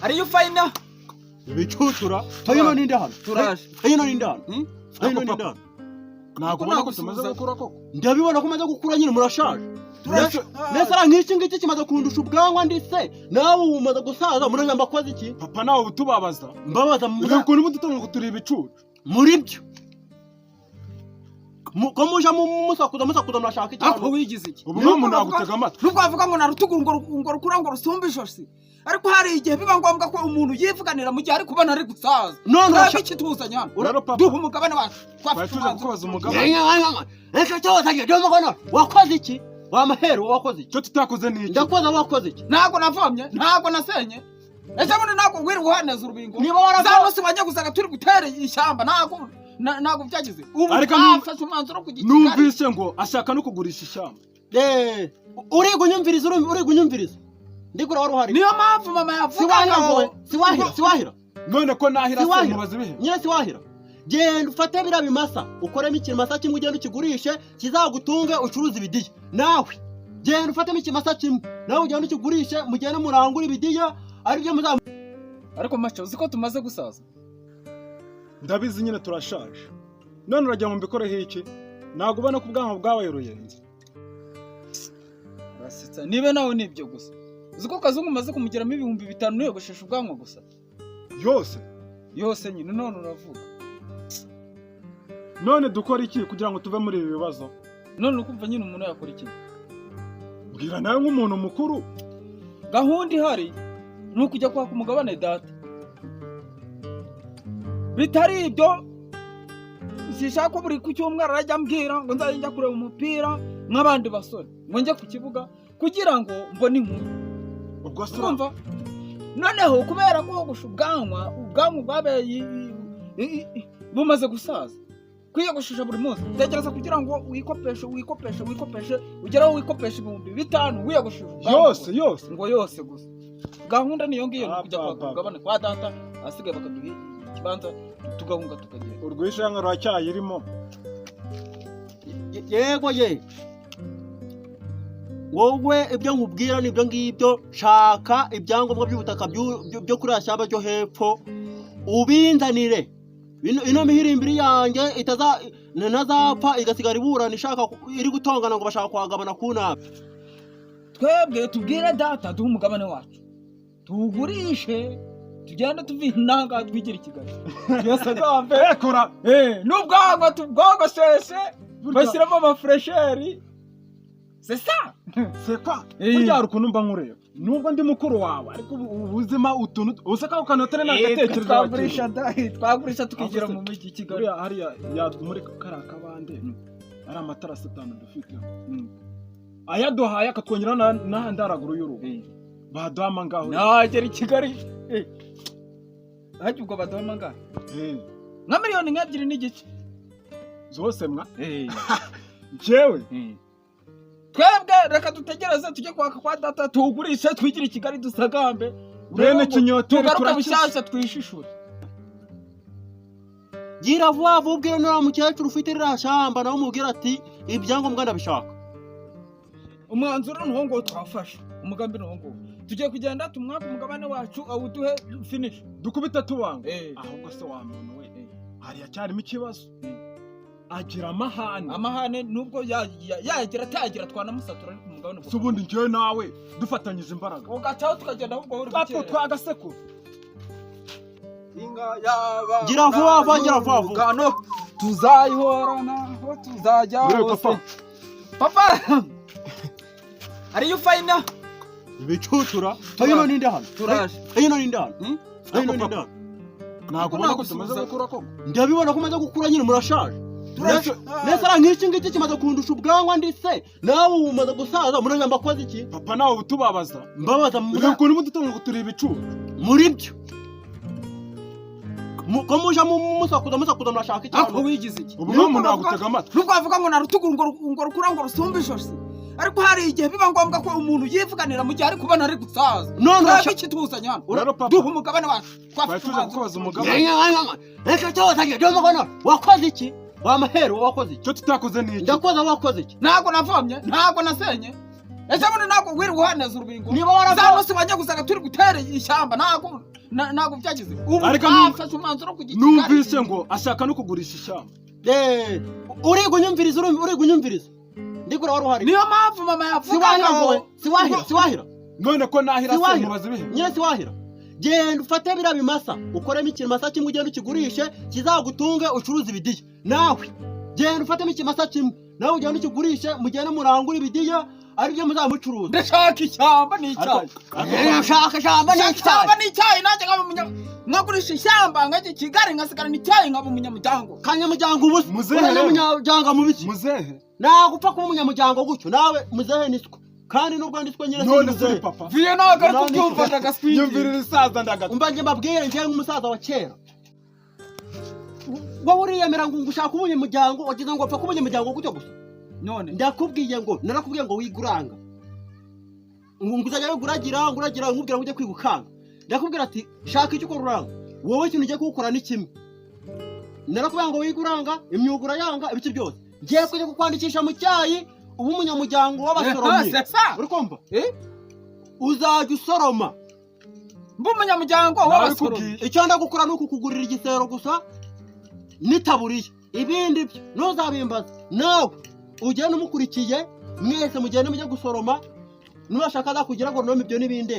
Are you fine now? Ibicutura hayino ninde hano Turaje hayino ninde hano hayino ninde hano ntabwo ubona ko tumaze gukura koko ndabibona ko umaze gukura nyine murashaje nese ara nk'iki ngiki kimaze kundusha ubwanwa ndise nawe umaze gusaza muranyamba koze iki papa nawe utubabaza mbabaza ukuntu mudutonga kuturi ibicucu muri byo ko muja musakuza murashaka iki ako wigize iki ubu nko nagutega amatwi nubwo avuga ngo narutugu ngo rukura ngo rusumbe ijosi ariko hari igihe biba ngombwa ko umuntu yivuganira mu gihe ari kubona ari gusaza none urashaka kituzanya duha umugabane wacu twafite kubaza umugabane reka cyose agiye mukono wakoze iki wamahero wakoze iki cyo tutakoze ni iki ndakoze wakoze iki ntago navomye ntago nasenye ese bundi ntago wiri guhaneza urubingo niba waraza zano bajya gusaga turi gutera ishyamba ntago byagize ubu afashe umwanzuro ku giti numvise ngo ashaka no kugurisha ishyamba uri gunyumviriza ndikura wari uhari niyo mpamvu mama yavuga ngo siwahira none ko nahira se mubaze bihe nyine siwahira genda ufate bira bimasa ukoremo ikimasa kimwe ugenda ukigurishe kizagutunge ucuruza ibidiya nawe genda ufatemo ikimasa kimwe nawe ugenda ukigurishe mugende murangura ibidiya ari byo muzamu ariko macho uzi ko tumaze gusaza ndabizi nyine turashaje none urajya mu mbikoreho iki ntabwo ubona ko ubwanwa bwabaye uruyenzi basetsa nibe nawe nibyo gusa uzi ko kazungu umaze kumugiramo 5,000 niyogoshesha ubwanwa gusa yose nyine none uravuga none dukora iki kugira ngo tuve muri ibi bibazo none ukumva nyine umuntu yakora iki bwira nawe nk'umuntu mukuru gahunda ihari ni ukujya kwaka umugabane data bitari ibyo sishaka ko buri ku cyumweru arajya ambwira ngo nzajya kureba umupira nk'abandi basore ngo njye ku kibuga kugira ngo mbone inkuru ubwo urumva noneho kubera ko gusha ubwanwa bwabaye bumaze gusaza kwiyogoshesha buri munsi tekereza kugira ngo wikopeshe ugeraho wikopesha 5,000 wiyogoshesha yose ngo yose gusa gahunda niyo ngiyo kujya kwa umugabane kwa data asigaye bakaduha ikibanza tugahunga tukagera urwishanwa rwacyayirimo yego wowe ibyo nkubwira nibyo ngibyo shaka ibyangombwa by'ubutaka byo kuri ashyamba ryo hepfo ubinzanire ino mihirimbiri yanjye ntazapfa igasigara iburana ishaka iri gutongana ngo bashaka kwagabana kunapa twebwe tubwire data duha umugabane wacu tugurishe tugenda tuviye inanga twigira i Kigali yose gambe ekora n'ubwanwa tubwogosheshe bashyiramo amafuresheri c'est quoi burya ukuntu mba nkureba nubwo ndi mukuru wawe ariko ubuzima utuntu usaka ukanotera n'agatekerezo twagurisha tukigira mu mujyi Kigali hariya muri kariya kabande ari amatara 5 dufite ayaduhaye akatwongera n'ahandi haraguru y'urugo baduhama ngaho nagera i Kigali hajya ubwo baduhama ngaho nka 2,000 n'igice zose mwa jewe twebwe reka dutegereze tujye kwaka kwa data tugurishe twigira i Kigali dusagambe bene kinyoteri turabishasha twishishura gira vuba ubwira nura mukecuru ufite irashamba nawe umubwira ati ibyangombwa ndabishaka umwanzuro n'uwo twafasha umugambi n'uwo tugiye kugenda tumwaka umugabane wacu awuduhe finish dukubita tubanga ahubwo se wa muntu we hari yacyarimo ikibazo agira amahane nubwo yagira atagira twanamusatura ariko umugabane gusa ubundi njyewe nawe dufatanyije imbaraga ugacaho tukagenda ahubwo uri gukera twagasekuru inga yaba gira vuba gano tuzayihorana ho tuzajya hose papa are you fine now ibicutura hayino ninde hano turaje hayino ninde hano ntabwo ubona ko tumaze gukura koko ndabibona ko umaze gukura nyine murashaje nese ara nk'iki ngiki kimaze kundusha ubwanwa ndise nawe umaze gusaza muranyamba koze iki papa nawe utubabaza mbabaza ukuntu mudutonga kuturi ibicucu muri byo ko muja musakuza murashaka iki ako wigize iki ubu nko nagutega amatwi nubwo avuga ngo narutugu ngo rukura ngo rusumbe ijosi ariko hari igihe biba ngombwa ko umuntu yivuganira mu gihe ari kubona ari gusaza none urashaka kituzanya duha umugabane wacu twafite kubaza umugabane reka cyose agiye mukono wakoze iki wamahero wakoze iki cyo tutakoze ni iki ndakoze wakoze iki ntago navomye ntago nasenye ese bundi ntabwo wirirwa uhaneza urubingo niba waravuze za bose bajya gusanga turi gutera ishyamba ntabwo byagize ubu afashe umwanzuro ku giti numvise ngo ashaka no kugurisha ishyamba uri gunyumviriza ndigura wari uhari niyo mpamvu mama yavuga ngo siwahira none ko nahira se mubaze bihe nyine siwahira genda ufate biriya bimasa ukoremo ikimasa kimwe ugenda ukigurishe kizagutunge ucuruza ibidiya nawe genda ufatemo ikimasa kimwe nawe ugenda ukigurishe mugende murangura ibidiya aribyo muzamucuruza ndashaka ishyamba n'icyayi nanjye nkagurisha ishyamba nkajya Kigali ngasigara n'icyayi nkaba umunyamuryango kanyamuryango ubusa umunyamuryango mu biki muzehe nagupfa kuba umunyamuryango gutyo nawe muzehe niswe kandi nubwo ndiswe nyine none se papa viye nawe ari kubyumva ndagaswingi nyumvirira isaza ndagata umbange mbabwire njye nk'umusaza wa kera wowe uriyemera ngo ushaka umunyamuryango wagize ngo apfa kuba umunyamuryango gutyo gusa none narakubwiye ngo wiguranga uzajya wiguragira nkubwira ngo ujye kwigukanga ndakubwira ati shaka icyo ukora uranga wowe ikintu ugiye kuwukora ni kimwe narakubwira ngo wiguranga imyuga urayanga ibiki byose ngiye kujya kukwandikisha mu cyayi uba umunyamuryango w'abasoromyi uri kumva uzajya usoroma mba umunyamuryango w'abasoromyi icyo ndagukora ni ukukugurira igisero gusa n'itaburiya ibindi byo ntuzabimbaza nawe ugenda umukurikiye mwese mugende mujye gusoroma nubashaka azakugira ngo nome ibyo n'ibindi